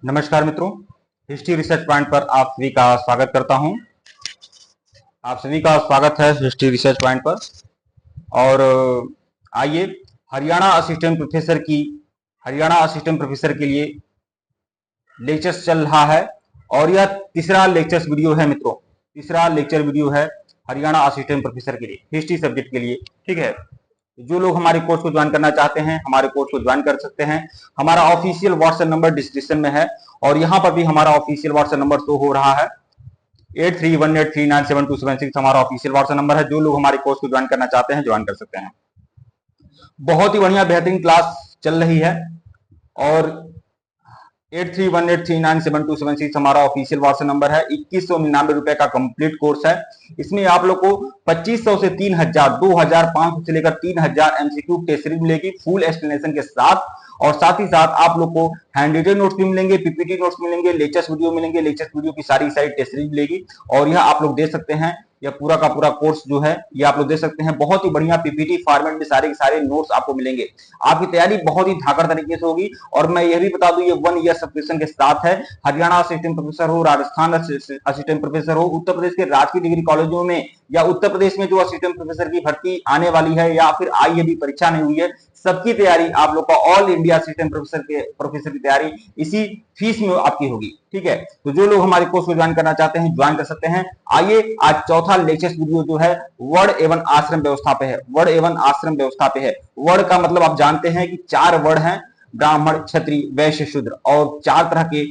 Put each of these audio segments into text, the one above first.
नमस्कार मित्रों, history research point पर आप सभी का स्वागत करता हूं। आप सभी का स्वागत है हिस्ट्री रिसर्च पॉइंट पर। और आइए, हरियाणा असिस्टेंट प्रोफेसर के लिए लेक्चर्स चल रहा है और यह तीसरा लेक्चर्स वीडियो है मित्रों। तीसरा लेक्चर वीडियो है हरियाणा असिस्टेंट प्रोफेसर के लिए, हिस्ट्री सब्जेक्ट के लिए। ठीक है, जो लोग हमारे कोर्स को ज्वाइन करना चाहते हैं हमारे कोर्स को ज्वाइन कर सकते हैं। हमारा ऑफिशियल व्हाट्सएप नंबर डिस्क्रिप्शन में है और यहाँ पर भी हमारा ऑफिशियल व्हाट्सएप नंबर शो हो रहा है। 8318397276 हमारा ऑफिशियल व्हाट्सएप नंबर है। जो लोग हमारे कोर्स को ज्वाइन करना चाहते हैं ज्वाइन कर सकते हैं। बहुत ही बढ़िया बेहतरीन क्लास चल रही है और 8318397276 हमारा ऑफिशियल व्हाट्सएप नंबर है। 2199 रुपए का कंप्लीट कोर्स है। इसमें आप लोग को 2500 से 3000, 2500 से लेकर 3000 एमसीक्यू टेस्ट सीरीज मिलेगी फुल एक्सप्लेनेशन के साथ। और साथ ही साथ आप लोग को हैंड रिटन नोट्स भी मिलेंगे, पीपीटी नोट्स मिलेंगे, लेक्चर्स वीडियो मिलेंगे, लेक्चर्स वीडियो की सारी टेस्ट सीरीज मिलेगी। और यह आप लोग दे सकते हैं, यह पूरा का पूरा कोर्स जो है ये आप लोग दे सकते हैं। बहुत ही बढ़िया पीपीटी फॉर्मेट में सारे के सारे नोट्स आपको मिलेंगे। आपकी तैयारी बहुत ही धाकड़ तरीके से होगी। और मैं यह भी बता दूं, ये 1 ईयर सब्सक्रिप्शन के साथ है। हरियाणा असिस्टेंट प्रोफेसर हो, राजस्थान असिस्टेंट प्रोफेसर हो, उत्तर प्रदेश के राजकीय डिग्री कॉलेजों में या उत्तर प्रदेश में जो असिस्टेंट प्रोफेसर की भर्ती आने वाली है या फिर आई अभी परीक्षा नहीं हुई है, सबकी तैयारी आप लोग का ऑल इंडिया असिस्टेंट प्रोफेसर की तैयारी इसी फीस में आपकी होगी। ठीक है, तो जो लोग हमारे कोर्स को ज्वाइन करना चाहते हैं ज्वाइन कर सकते हैं। आइए, आज चौथा लेक्चर वीडियो जो है वर्ण एवं आश्रम व्यवस्था पे है। वर्ण एवं आश्रम व्यवस्था पे है। वर्ण का मतलब आप जानते हैं कि 4 वर्ण हैं, ब्राह्मण, क्षत्रिय, वैश्य, शूद्र। और 4 तरह के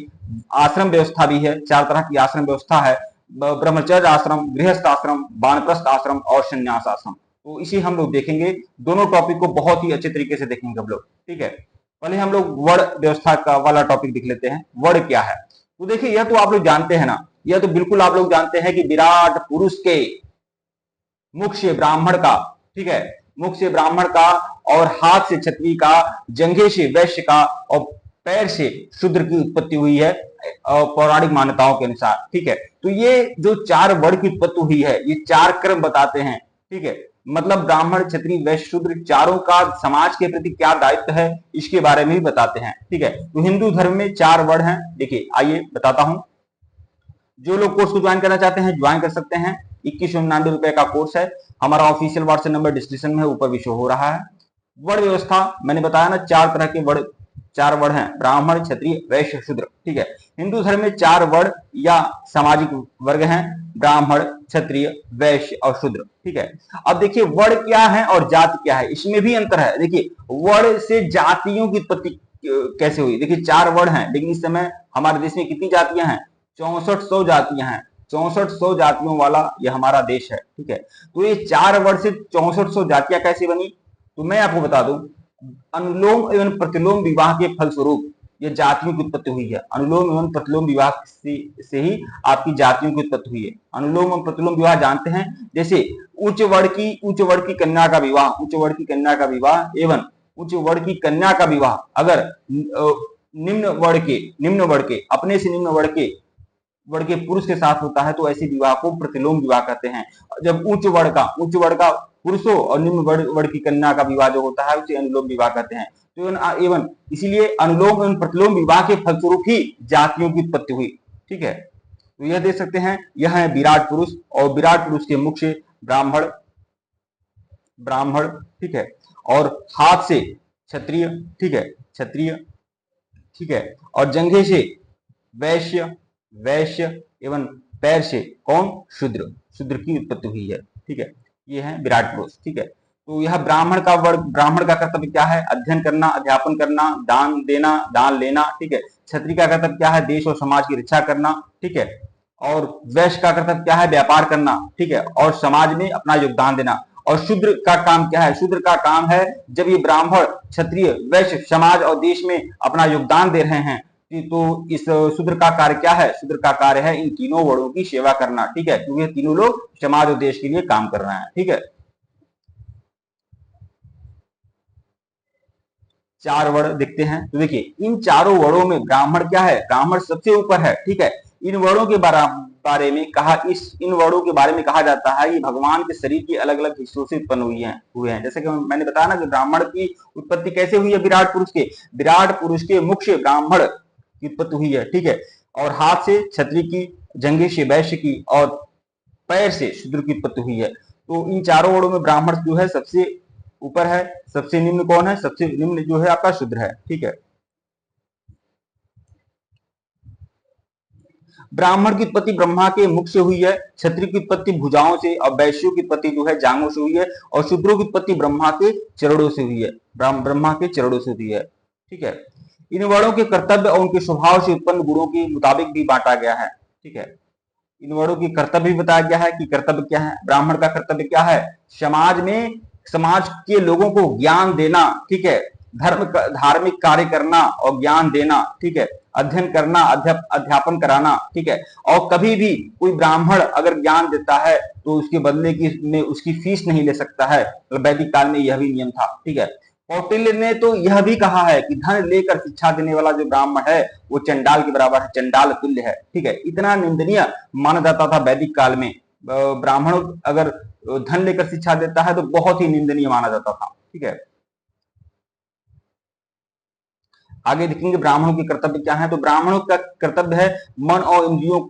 आश्रम व्यवस्था भी है। 4 तरह की आश्रम व्यवस्था है, ब्रह्मचर्य आश्रम, गृहस्थ आश्रम, वानप्रस्थ आश्रम और संन्यास आश्रम। तो इसी हम लोग देखेंगे। दोनों टॉपिक को बहुत ही अच्छे तरीके से देखेंगे हम लोग। ठीक है, पहले हम लोग वर्ण व्यवस्था का वाला टॉपिक देख लेते हैं। वर्ण क्या है? तो देखिए, यह तो आप लोग जानते हैं ना, यह तो बिल्कुल आप लोग जानते हैं कि विराट पुरुष के मुख से ब्राह्मण का, ठीक है, मुख से ब्राह्मण का और हाथ से क्षत्रिय का, जंघे से वैश्य का और पैर से शूद्र की उत्पत्ति हुई है पौराणिक मान्यताओं के अनुसार। ठीक है, तो ये जो 4 वर्ण की उत्पत्ति हुई है, ये 4 क्रम बताते हैं। ठीक है, मतलब ब्राह्मण, क्षत्रिय, वैश्य, शूद्र चारों का समाज के प्रति क्या दायित्व है इसके बारे में भी बताते हैं। ठीक है, तो हिंदू धर्म में 4 वर्ण हैं। देखिए, आइए बताता हूं। जो लोग कोर्स को ज्वाइन करना चाहते हैं ज्वाइन कर सकते हैं। 2199 रुपए का कोर्स है। हमारा ऑफिशियल व्हाट्सएप नंबर डिस्क्रिप्शन में ऊपर भी शो हो रहा है। वर्ण व्यवस्था मैंने बताया ना, 4 तरह के वर्ण, 4 वर्ण हैं, ब्राह्मण, क्षत्रिय, वैश्य, शूद्र। ठीक है, हिंदू धर्म में 4 वर्ण या सामाजिक वर्ग हैं, ब्राह्मण, क्षत्रिय, वैश्य और शूद्र। ठीक है, अब देखिए वर्ण क्या है और जाति क्या है, इसमें भी अंतर है। देखिए, वर्ण से जातियों की उत्पत्ति कैसे हुई। देखिए, 4 वर्ण हैं, लेकिन इस समय हमारे देश में कितनी जातियां हैं? 6400 जातियां हैं। 6400 जातियों वाला यह हमारा देश है। ठीक है, तो ये 4 वर्ण से 6400 जातियां कैसे बनी? तो मैं आपको बता दूं, अनुलोम एवं प्रतिलोम विवाह के फलस्वरूप ये जातियों की उत्पत्ति हुई है। अनुलोम एवं प्रतिलोम विवाह से ही आपकी जातियों की उत्पत्ति हुई है। अनुलोम एवं प्रतिलोम विवाह जानते हैं, जैसे उच्च वर्ण की कन्या का विवाह, उच्च वर्ण की कन्या का विवाह एवं उच्च वर्ण की कन्या का विवाह अगर निम्न वर्ण के अपने से निम्न वर्ण के पुरुष के साथ होता है तो ऐसे विवाह को प्रतिलोम विवाह कहते हैं। जब उच्च वर्ण का पुरुषों और निम्न वर्ण की कन्या का विवाह जो होता है उसे अनुलोम विवाह कहते हैं। तो एवं इसीलिए अनुलोम एवं प्रतिलोम विवाह के फलस्वरूप ही जातियों की उत्पत्ति हुई। ठीक है, तो यह देख सकते हैं, यह है विराट पुरुष और विराट पुरुष के मुख से ब्राह्मण, ठीक है, और हाथ से क्षत्रिय, ठीक है, क्षत्रिय, ठीक है, और जंघे से वैश्य एवं पैर से कौन? शूद्र की उत्पत्ति हुई है। ठीक है, ये है विराट पुरुष। ठीक है, तो यह ब्राह्मण का कर्तव्य क्या है? अध्ययन करना, अध्यापन करना, दान देना, दान लेना। ठीक है, क्षत्रिय का कर्तव्य क्या है? देश और समाज की रक्षा करना। ठीक है, और वैश्य का कर्तव्य क्या है? व्यापार करना। ठीक है, और समाज में अपना योगदान देना। और शूद्र का काम क्या है? शूद्र का काम है, जब ये ब्राह्मण, क्षत्रिय, वैश्य समाज और देश में अपना योगदान दे रहे हैं तो इस शूद्र का कार्य क्या है? शूद्र का कार्य है इन तीनों वर्णों की सेवा करना। ठीक है, क्योंकि तीनों लोग समाज और देश के लिए काम कर रहे हैं। ठीक है, 4 वर्ण दिखते हैं। तो देखिए, इन चारों वर्णों में ब्राह्मण क्या है? ब्राह्मण सबसे ऊपर है। ठीक है, इन वर्णों के बारे में इन वर्णों के बारे में कहा जाता है ये भगवान के शरीर के अलग अलग हिस्सों से उत्पन्न हुए हैं। जैसे कि मैंने बताया ना कि ब्राह्मण की उत्पत्ति कैसे हुई है? विराट पुरुष के मुख से ब्राह्मण की उत्पत्ति हुई है, ठीक है। और हाथ से क्षत्रिय की, जंघे से वैश्य की और पैर से शूद्र की उत्पत्ति हुई है। तो इन चारों वर्णों में ब्राह्मण जो है सबसे ऊपर है, सबसे निम्न कौन है? सबसे निम्न जो है आपका शूद्र है, ठीक है। ब्राह्मण की उत्पत्ति ब्रह्मा के मुख से हुई है, क्षत्रिय की उत्पत्ति भुजाओं से और वैश्यों की उत्पत्ति जो है जांघों से हुई है, और शूद्रों की उत्पत्ति ब्रह्मा के चरणों से हुई है, ब्रह्मा के चरणों से हुई है, ठीक है। इन वर्णों के कर्तव्य और उनके स्वभाव से उत्पन्न गुणों के मुताबिक भी बांटा गया है, ठीक है। इन वर्णों की कर्तव्य भी बताया गया है कि कर्तव्य क्या है। ब्राह्मण का कर्तव्य क्या है? समाज में, समाज के लोगों को ज्ञान देना, ठीक है, धार्मिक कार्य करना और ज्ञान देना, ठीक है, अध्ययन करना, अध्यापन कराना, ठीक है। और कभी भी कोई ब्राह्मण अगर ज्ञान देता है तो उसके बदले की में उसकी फीस नहीं ले सकता है। तो वैदिक काल में यह भी नियम था, ठीक है। कौटिल्य ने तो यह भी कहा है कि धन लेकर शिक्षा देने वाला जो ब्राह्मण है वो चंडाल के बराबर है, चंडाल तुल्य है, ठीक है। इतना निंदनीय माना जाता था वैदिक काल में। ब्राह्मण अगर धन लेकर शिक्षा देता है तो बहुत ही निंदनीय माना जाता था, ठीक है। आगे देखेंगे ब्राह्मणों के कर्तव्य क्या है। तो ब्राह्मणों का कर्तव्य है मन और इंद्रियों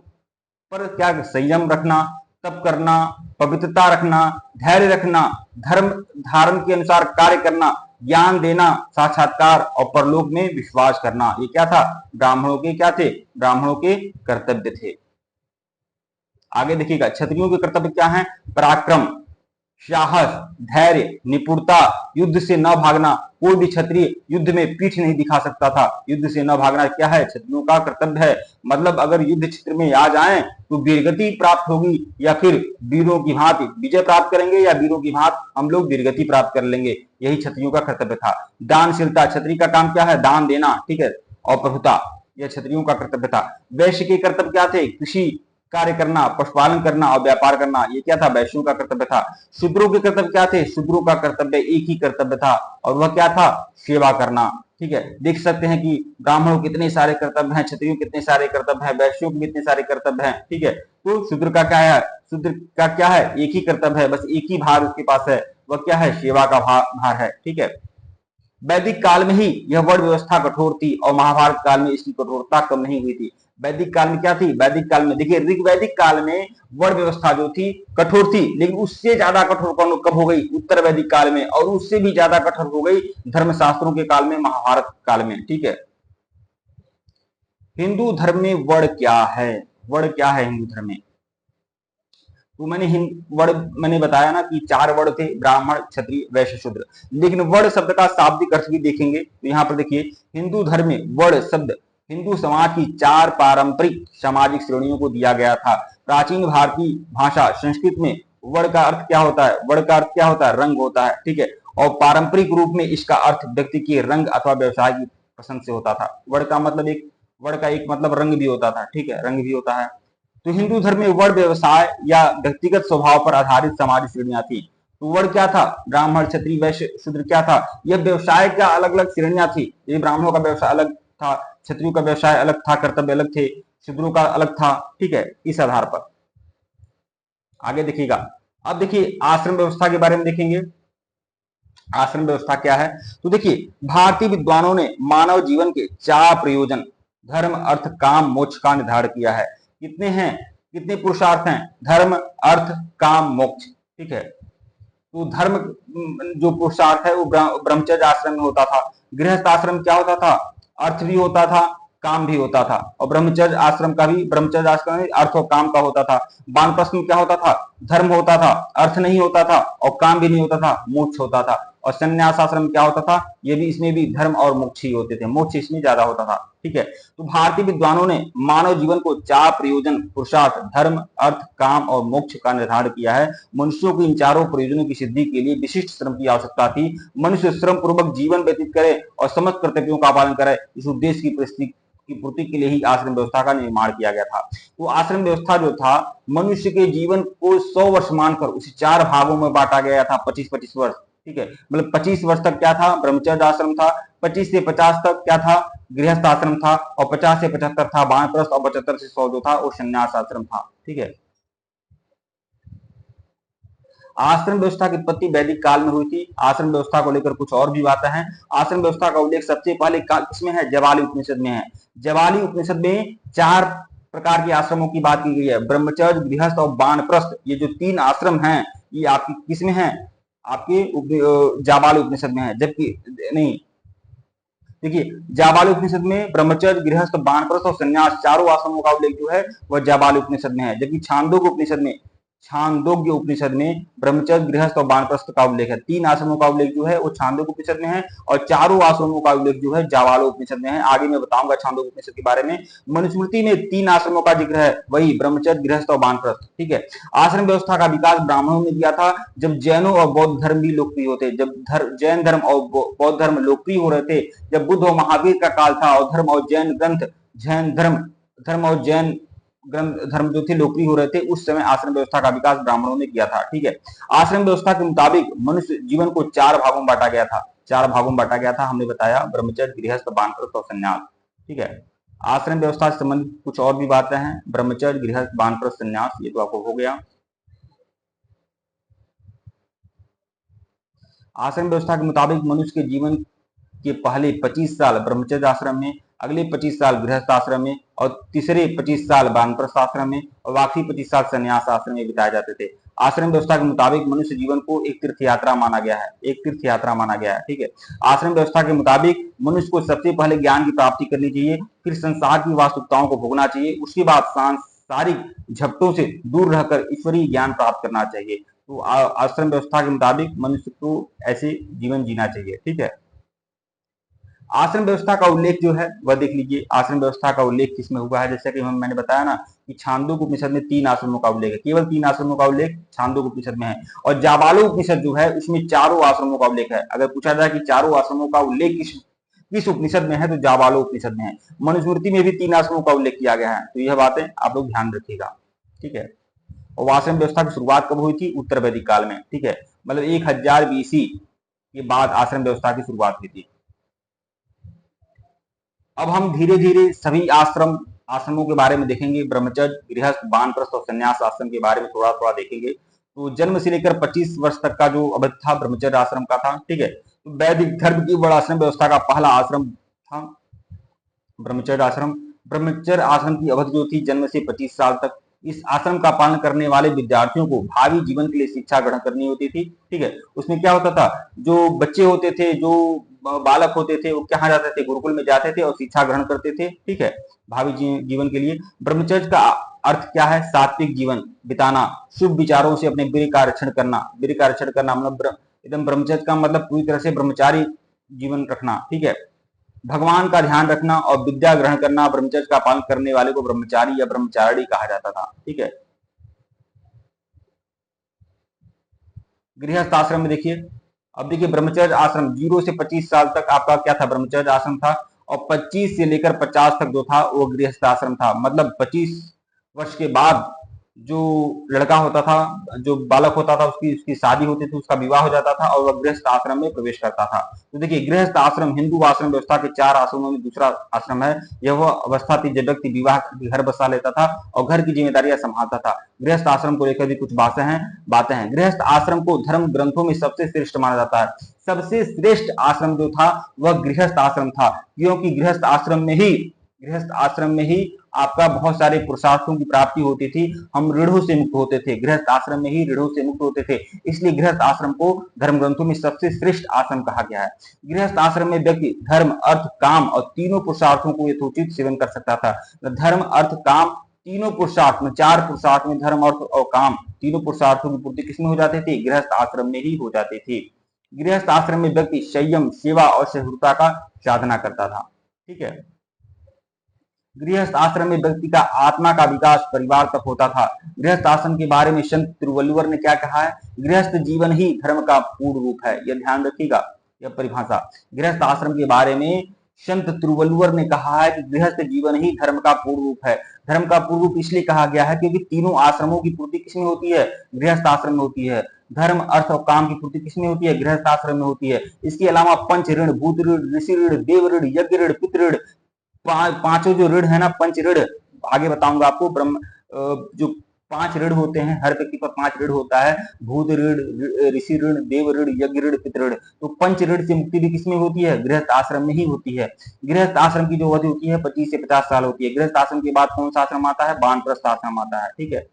पर क्या? संयम रखना, तप करना, पवित्रता रखना, धैर्य रखना, धर्म धारण के अनुसार कार्य करना, ज्ञान देना, साक्षात्कार और परलोक में विश्वास करना। ये क्या था? ब्राह्मणों के क्या थे? ब्राह्मणों के कर्तव्य थे। आगे देखिएगा क्षत्रियों के कर्तव्य क्या है? पराक्रम, साहस, धैर्य, निपुणता, युद्ध से न भागना। कोई भी क्षत्रिय युद्ध में पीठ नहीं दिखा सकता था। युद्ध से न भागना क्या है? क्षत्रियों का कर्तव्य है। मतलब अगर युद्ध क्षेत्र में आ जाएं तो वीरगति प्राप्त होगी, या फिर वीरों की भांति विजय प्राप्त करेंगे, या वीरों की भांति हम लोग वीरगति प्राप्त कर लेंगे। यही क्षत्रियों का कर्तव्य था। दानशीलता, क्षत्रिय का काम क्या है? दान देना, ठीक है, और प्रभुता, यह क्षत्रियों का कर्तव्य था। वैश्य के कर्तव्य क्या थे? कृषि कार्य करना, पशुपालन करना और व्यापार करना। ये क्या था? वैश्यों का कर्तव्य था। शूद्रों के कर्तव्य क्या थे? शूद्रों का कर्तव्य एक ही कर्तव्य था, और वह क्या था? सेवा करना, ठीक है। देख सकते हैं कि ब्राह्मणों के कितने सारे कर्तव्य हैं, क्षत्रियों के कितने सारे कर्तव्य हैं, वैश्यों के कितने सारे कर्तव्य हैं, ठीक है। तो शूद्र का क्या है? शूद्र का क्या है? एक ही कर्तव्य है, बस एक ही भार उसके पास है, वह क्या है? सेवा का भार है, ठीक है। वैदिक काल में ही यह वर्ण व्यवस्था कठोर थी और महाभारत काल में इसकी कठोरता कम नहीं हुई थी। वैदिक काल में क्या थी? वैदिक काल में देखिए, ऋग्वैदिक काल में वर्ण व्यवस्था जो थी कठोर थी, लेकिन उससे ज्यादा कठोर कब हो गई? उत्तर वैदिक काल में। और उससे भी ज्यादा कठोर हो गई धर्मशास्त्रों के काल में, महाभारत काल में, ठीक है। हिंदू धर्म में वर्ण क्या है? वर्ण क्या है हिंदू धर्म में? तो मैंने बताया ना कि 4 वर्ण थे, ब्राह्मण, क्षत्रिय, वैश्य, शूद्र। लेकिन वर्ण शब्द का शाब्दिक अर्थ भी देखेंगे तो यहाँ पर देखिए, हिंदू धर्म में वर्ण शब्द हिंदू समाज की 4 पारंपरिक सामाजिक श्रेणियों को दिया गया था। प्राचीन भारतीय भाषा संस्कृत में वर्ण का अर्थ क्या होता है? वर्ण का अर्थ क्या होता है? रंग होता है, ठीक है। और पारंपरिक रूप में इसका अर्थ व्यक्ति के रंग अथवा व्यवसाय की पसंद से होता था। वर्ण का एक मतलब रंग भी होता था, ठीक है, रंग भी होता है। तो हिंदू धर्म में वर्ण व्यवसाय या व्यक्तिगत स्वभाव पर आधारित सामाजिक श्रेणियां थी। तो वर्ण क्या था? ब्राह्मण, क्षत्रिय, वैश्य, शूद्र क्या था? यह व्यवसाय का अलग अलग श्रेणियां थी। ये ब्राह्मणों का व्यवसाय अलग था, क्षत्रियों का व्यवसाय अलग था, कर्तव्य अलग थे, शूद्रों का अलग था, ठीक है। इस आधार पर आगे देखिएगा। अब देखिए आश्रम व्यवस्था के बारे में देखेंगे। आश्रम व्यवस्था क्या है? तो देखिए, भारतीय विद्वानों ने मानव जीवन के 4 प्रयोजन धर्म, अर्थ, काम, मोक्ष का निर्धारण किया है। कितने हैं? कितने पुरुषार्थ हैं? धर्म, अर्थ, काम, मोक्ष, ठीक है। तो धर्म जो पुरुषार्थ है वो ब्रह्मचर्य आश्रम में होता था। गृहस्थ आश्रम क्या होता था? अर्थ भी होता था, काम भी होता था। और ब्रह्मचर्य आश्रम का भी, ब्रह्मचर्य आश्रम में अर्थ और काम का होता था। वानप्रस्थ में क्या होता था? धर्म होता था, अर्थ नहीं होता था और काम भी नहीं होता था, मोक्ष होता था। और संन्यास आश्रम में क्या होता था? ये भी, इसमें भी धर्म और मोक्ष ही होते थे, मोक्ष इसमें ज्यादा होता था, ठीक है। तो भारतीय विद्वानों ने मानव जीवन को 4 प्रयोजन पुरुषार्थ, धर्म, अर्थ, काम और मोक्ष का निर्धारण किया है। मनुष्यों को इन चारों प्रयोजनों की सिद्धि के लिए विशिष्ट श्रम की आवश्यकता थी। मनुष्य श्रम पूर्वक जीवन व्यतीत करे और समस्त कर्तव्यों का पालन करे, इस उद्देश्य की पूर्ति के लिए ही आश्रम व्यवस्था का निर्माण किया गया था। तो आश्रम व्यवस्था जो था, मनुष्य के जीवन को 100 वर्ष मानकर उसे 4 भागों में बांटा गया था, 25-25 वर्ष, ठीक है। मतलब 25 वर्ष तक क्या था? ब्रह्मचर्य आश्रम था। 25 से 50 तक क्या था? गृहस्थ आश्रम था। और 50 से 75 था वानप्रस्थ, और 75 से 100 जो था वो संन्यास आश्रम था, ठीक है। आश्रम व्यवस्था की उत्पत्ति वैदिक काल में हुई थी। आश्रम व्यवस्था को लेकर कुछ और भी बातें हैं। आश्रम व्यवस्था का उल्लेख सबसे पहले किसमें है? जवाली उपनिषद में है। जवाली उपनिषद में 4 प्रकार के आश्रमों की बात की गई है, ब्रह्मचर्य, गृहस्थ और वानप्रस्थ। ये जो 3 आश्रम हैं, ये आपकी किसमें है? आपके जाबाल उपनिषद में है। जबकि नहीं, देखिए जाबाल उपनिषद में ब्रह्मचर्य, गृहस्थ, वानप्रस्थ और संन्यास चारों आश्रमों का उल्लेख जो है वह जाबाल उपनिषद में है। जबकि छांदोग्य उपनिषद में ब्रह्मचर्य, गृहस्थ और वानप्रस्थ का उल्लेख है। 3 आश्रमों का उल्लेख जो है वो छांदोग्य उपनिषद में है और चारों आश्रमों का उल्लेख जो है जाबाल उपनिषद में है। आगे मैं बताऊंगा छांदोग्य उपनिषद के बारे में। मनुस्मृति में 3 आश्रमों का जिक्र है, वही ब्रह्मचर्य, गृहस्थ और वानप्रस्थ। ठीक है। आश्रम व्यवस्था का विकास ब्राह्मणों ने किया था जब जैनों और बौद्ध धर्म भी लोकप्रिय होते। जब जैन धर्म और बौद्ध धर्म लोकप्रिय हो रहे थे, जब बुद्ध और महावीर का काल था और धर्म और जैन ग्रंथ जैन धर्म और जैन धर्म जो थे लोकप्रिय हो रहे थे, उस समय आश्रम व्यवस्था का विकास ब्राह्मणों ने किया था। ठीक है। आश्रम व्यवस्था के मुताबिक मनुष्य जीवन को 4 भागों में बांटा गया था। 4 भागों में बांटा गया था, हमने बताया, ब्रह्मचर्य, गृहस्थ, वानप्रस्थ और संन्यास। ठीक है। आश्रम व्यवस्था से संबंधित कुछ और भी बातें हैं, ब्रह्मचर्य, गृहस्थ, वानप्रस्थ, संन्यास, ये तो आपको हो गया। आश्रम व्यवस्था के मुताबिक मनुष्य के जीवन के पहले 25 साल ब्रह्मचर्य आश्रम में, अगले 25 साल गृहस्थ आश्रम में और तीसरे 25 साल वानप्रस्थ आश्रम में और बाकी 25 साल संन्यास आश्रम में बिताए जाते थे। आश्रम व्यवस्था के मुताबिक मनुष्य जीवन को एक तीर्थ यात्रा माना गया है, एक तीर्थ यात्रा माना गया है। ठीक है। आश्रम व्यवस्था के मुताबिक मनुष्य को सबसे पहले ज्ञान की प्राप्ति करनी चाहिए, फिर संसार की वास्तविकताओं को भोगना चाहिए, उसके बाद सांसारिक झपटों से दूर रहकर ईश्वरीय ज्ञान प्राप्त करना चाहिए। तो आश्रम व्यवस्था के मुताबिक मनुष्य को ऐसे जीवन जीना चाहिए। ठीक है। आश्रम व्यवस्था का उल्लेख जो है वह देख लीजिए, आश्रम व्यवस्था का उल्लेख किसमें हुआ है? जैसे कि मैंने बताया ना कि छांदोग्य उपनिषद में 3 आश्रमों का उल्लेख है, केवल 3 आश्रमों का उल्लेख छांदोग्य उपनिषद में है। और जाबालो उपनिषद जो है उसमें चारों आश्रमों का उल्लेख है। अगर पूछा जाए कि चारों आश्रमों का उल्लेख किस उपनिषद में है, तो जाबालो उपनिषद में है। मनुस्मृति में भी 3 आश्रमों का उल्लेख किया गया है। तो यह बातें आप लोग ध्यान रखिएगा। ठीक है। और आश्रम व्यवस्था की शुरुआत कब हुई थी? उत्तर वैदिक काल में। ठीक है। मतलब 1000 BC के बाद आश्रम व्यवस्था की शुरुआत हुई थी। अब हम धीरे धीरे सभी आश्रमों के बारे में देखेंगे। ब्रह्मचर्य, गृहस्थ, वानप्रस्थ और संन्यास आश्रम के बारे में थोड़ा थोड़ा देखेंगे। तो जन्म से लेकर 25 वर्ष तक का जो अवधि था ब्रह्मचर्य आश्रम का था। ठीक है। तो वैदिक धर्म की वर्णाश्रम व्यवस्था का पहला आश्रम था ब्रह्मचर्य आश्रम। ब्रह्मचर्य आश्रम की अवधि जो थी जन्म से 25 साल तक। इस आश्रम का पालन करने वाले विद्यार्थियों को भावी जीवन के लिए शिक्षा ग्रहण करनी होती थी। ठीक है। उसमें क्या होता था, जो बच्चे होते थे, जो बालक होते थे, वो कहाँ जाते थे? गुरुकुल में जाते थे और शिक्षा ग्रहण करते थे। ठीक है। भावी जीवन के लिए। ब्रह्मचर्य का अर्थ क्या है? सात्विक जीवन बिताना, शुभ विचारों से अपने वीर्य का रक्षण करना। वीर्य का रक्षण करना मतलब एकदम ब्रह्मचर्य का मतलब पूरी तरह से ब्रह्मचारी जीवन रखना। ठीक है। भगवान का ध्यान रखना और विद्या ग्रहण करना। ब्रह्मचर्य का पालन करने वाले को ब्रह्मचारी या ब्रह्मचारिणी कहा जाता था। ठीक है। गृहस्थ आश्रम में देखिए, अब देखिए ब्रह्मचर्य आश्रम 0 से 25 साल तक आपका क्या था? ब्रह्मचर्य आश्रम था। और 25 से लेकर 50 तक जो था वो गृहस्थ आश्रम था। मतलब 25 वर्ष के बाद जो लड़का होता था, जो बालक होता था, उसकी उसकी शादी होती थी, उसका विवाह हो जाता था और वह गृहस्थ आश्रम में प्रवेश करता था। तो देखिए गृहस्थ आश्रम हिंदू आश्रम व्यवस्था के 4 आश्रमों में दूसरा आश्रम है। यह वह अवस्था थी जब व्यक्ति विवाह करके घर बसा लेता था और घर की जिम्मेदारियां संभालता था। गृहस्थ आश्रम को लेकर भी कुछ बातें हैं। गृहस्थ आश्रम को धर्म ग्रंथों में सबसे श्रेष्ठ माना जाता है। सबसे श्रेष्ठ आश्रम जो था वह गृहस्थ आश्रम था, क्योंकि गृहस्थ आश्रम में ही आपका बहुत सारे पुरुषार्थों की प्राप्ति होती थी। हम ऋणों से मुक्त होते थे, गृहस्थ आश्रम में ही ऋणों से मुक्त होते थे। इसलिए गृहस्थ आश्रम को धर्म ग्रंथों में सबसे श्रेष्ठ आश्रम कहा गया है। गृहस्थ आश्रम में व्यक्ति धर्म, अर्थ, काम और तीनों पुरुषार्थों को यथोचित सेवन कर सकता था। धर्म, अर्थ, काम, तीनों पुरुषार्थ में, 4 पुरुषार्थ में धर्म, अर्थ और काम, तीनों पुरुषार्थों की पूर्ति किसमें हो जाती थी? गृहस्थ आश्रम में ही हो जाती थी। गृहस्थ आश्रम में व्यक्ति संयम, सेवा और सहिष्णुता का साधना करता था। ठीक है। गृहस्थ आश्रम में व्यक्ति का आत्मा का विकास परिवार तक होता था। गृहस्थ आश्रम के बारे में संत तिरुवल्लुवर ने क्या कहा है? गृहस्थ जीवन ही धर्म का पूर्ण रूप है। यह ध्यान रखिएगा, यह परिभाषा। गृहस्थ आश्रम के बारे में संत तिरुवल्लुवर ने कहा है कि गृहस्थ जीवन ही धर्म का पूर्ण रूप है। धर्म का पूर्ण रूप इसलिए कहा गया है क्योंकि तीनों आश्रमों की पूर्ति किसमें होती है? गृहस्थ आश्रम में होती है। धर्म, अर्थ और काम की पूर्ति किसमें होती है? गृहस्थ आश्रम में होती है। इसके अलावा पंच ऋण, भूत ऋण, ऋषि ऋण, देव ऋण, यज्ञ ऋण, पितृ ऋण, पांचों जो ऋण है ना, पंच ऋण, आगे बताऊंगा आपको। जो 5 ऋण होते हैं, हर व्यक्ति पर 5 ऋण होता है, भूत ऋण, ऋषि ऋण, देव ऋण, यज्ञ ऋण, पितृ ऋण। तो पंच ऋण से मुक्ति भी किसमें होती है? गृहस्थ आश्रम में ही होती है। गृहस्थ आश्रम की जो अवधि होती है 25 से 50 साल होती है। गृहस्थ आश्रम के बाद कौन सा आश्रम आता है? वानप्रस्थ आश्रम आता है। ठीक है,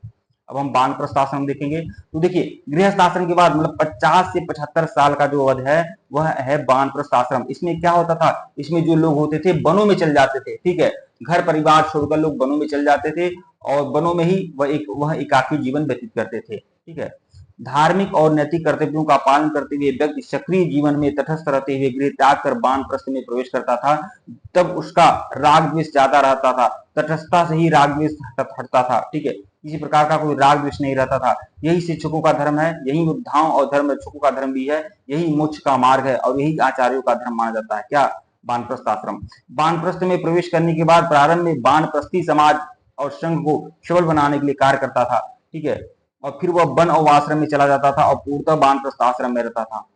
अब हम वानप्रस्थ आश्रम देखेंगे। तो देखिए गृहस्थ आश्रम के बाद मतलब 50 से 75 साल का जो अवधि है वह है वानप्रस्थ आश्रम। इसमें क्या होता था? इसमें जो लोग होते थे वनों में चल जाते थे। ठीक है, घर परिवार छोड़कर लोग वनों में चल जाते थे और वनों में ही वह एकाकी जीवन व्यतीत करते थे। ठीक है, धार्मिक और नैतिक कर्तव्यों का पालन करते हुए व्यक्ति सक्रिय जीवन में तटस्थ रहते हुए गृह त्याग कर वानप्रस्थ में प्रवेश करता था। तब उसका राग द्वेष ज्यादा रहता था, तटस्थता से ही राग द्वेष हटता था। ठीक है, किसी प्रकार का कोई राग द्वेष नहीं रहता था। यही शिक्षकों का धर्म है, यही योद्धाओं और धर्म रक्षकों का धर्म भी है, यही मोक्ष का मार्ग है और यही आचार्यों का धर्म माना जाता है। क्या? वानप्रस्थ आश्रम। वानप्रस्थ में प्रवेश करने के बाद प्रारंभ में वानप्रस्थी समाज और संघ को सबल बनाने के लिए कार्य करता था। ठीक है, और फिर वह वन और आश्रम में चला जाता था और पूर्णतः वानप्रस्थ आश्रम में रहता था।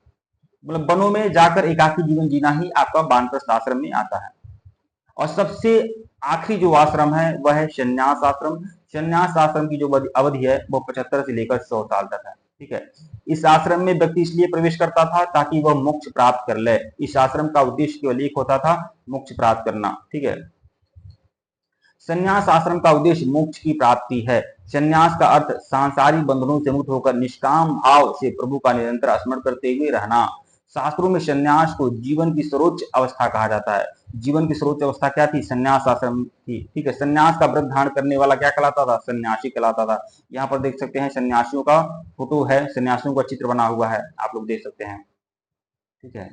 मतलब वनों में जाकर एकाकी जीवन जीना ही आपका वानप्रस्थ आश्रम में आता है। और सबसे आखिरी जो आश्रम है वह है संन्यास आश्रम। संन्यास आश्रम की जो अवधि है वो 75 से लेकर 100 साल तक है। ठीक है, इस आश्रम में व्यक्ति इसलिए प्रवेश करता था ताकि वह मोक्ष प्राप्त कर ले। इस आश्रम का उद्देश्य केवल एक होता था, मोक्ष प्राप्त करना। ठीक है, संन्यास आश्रम का उद्देश्य मोक्ष की प्राप्ति है। संन्यास का अर्थ सांसारिक बंधनों से मुक्त होकर निष्काम भाव से प्रभु का निरंतर स्मरण करते हुए रहना। शास्त्रों में संन्यास को जीवन की सर्वोच्च अवस्था कहा जाता है। जीवन की सर्वोच्च अवस्था क्या थी? संन्यास आश्रम थी। ठीक है, संन्यास का व्रत धारण करने वाला क्या कहलाता था? सन्यासी कहलाता था। यहाँ पर देख सकते हैं सन्यासियों का फोटो है, सन्यासियों का चित्र बना हुआ है, आप लोग देख सकते हैं। ठीक है,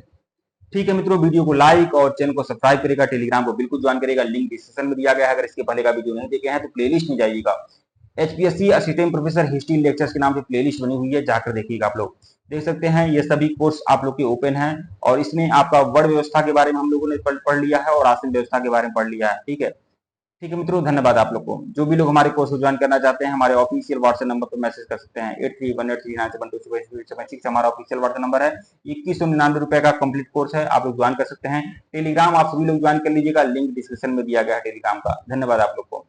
ठीक है मित्रों, वीडियो को लाइक और चैनल को सब्सक्राइब करेगा, टेलीग्राम को बिल्कुल ज्वाइन करेगा, लिंक डिस्क्रिप्शन में दिया गया है। अगर इसके पहले का वीडियो नहीं देखे हैं तो प्लेलिस्ट में जाइएगा, HPSC assistant professor history lectures के नाम से प्लेलिस्ट बनी हुई है, जाकर देखिएगा। आप लोग देख सकते हैं ये सभी कोर्स आप लोग के ओपन है और इसमें आपका वर्ण व्यवस्था के बारे में हम लोगों ने पढ़ लिया है और आसन व्यवस्था के बारे में पढ़ लिया है। ठीक है, ठीक है मित्रों, धन्यवाद आप लोग को। जो भी लोग हमारे कोर्स को ज्वाइन करना चाहते हैं हमारे ऑफिशियल व्हाट्सएप नंबर पर मैसेज कर सकते हैं 8318397276 हमारा ऑफिशियल व्हाट्सएप नंबर है। 2199 रुपए का कंप्लीट कोर्स है, आप लोग ज्वाइन कर सकते हैं। टेलीग्राम आप सभी लोग ज्वाइन कर लीजिएगा, लिंक डिस्क्रिप्शन में दिया गया है टेलीग्राम का। धन्यवाद आप लोग को।